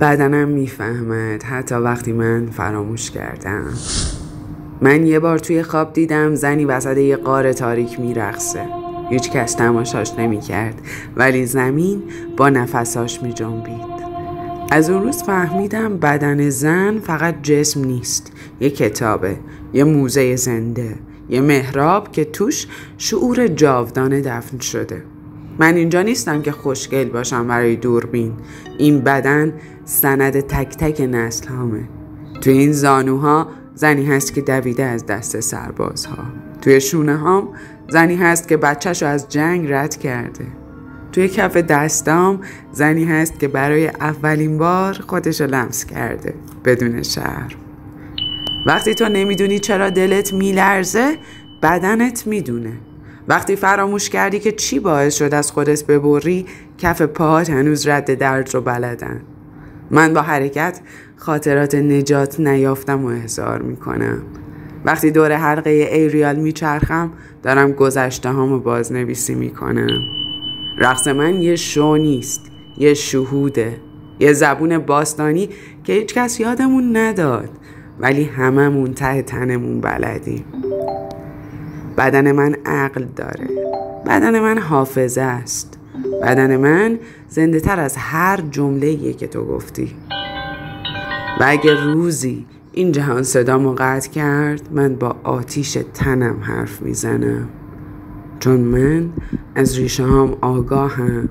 بدنم میفهمد حتی وقتی من فراموش کردم. من یه بار توی خواب دیدم زنی وسط یه غار تاریک میرقصه. هیچ کس تماشاش نمی‌کرد، ولی زمین با نفساش می‌جنبید. از اون روز فهمیدم بدن زن فقط جسم نیست، یه کتابه، یه موزه زنده، یه محراب که توش شعور جاودانه دفن شده. من اینجا نیستم که خوشگل باشم برای دوربین. این بدن سند تک تک نسل هامه. توی این زانوها زنی هست که دویده از دست سربازها. توی شونه هام زنی هست که بچه‌شو از جنگ رد کرده. توی کف دستام زنی هست که برای اولین بار خودشو لمس کرده بدون شرم. وقتی تو نمیدونی چرا دلت میلرزه، بدنت میدونه. وقتی فراموش کردی که چی باعث شد از خودت ببری، کف پاهات هنوز رد درد رو بلدن. من با حرکت خاطرات نجات نیافتم و احضار میکنم. وقتی دور حلقه ایریال میچرخم، دارم گذشته هامو بازنویسی میکنم. رقص من یه شو نیست، یه شهوده، یه زبون باستانی که هیچ کس یادمون نداد، ولی هممون ته تنمون بلدیم. بدن من عقل داره، بدن من حافظه است، بدن من زنده تر از هر جمله‌ای که تو گفتی. و اگه روزی این جهان صدامو قطع کرد، من با آتیش تنم حرف میزنم، چون من از ریشه هام آگاهم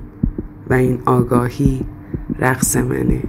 و این آگاهی رقص منه.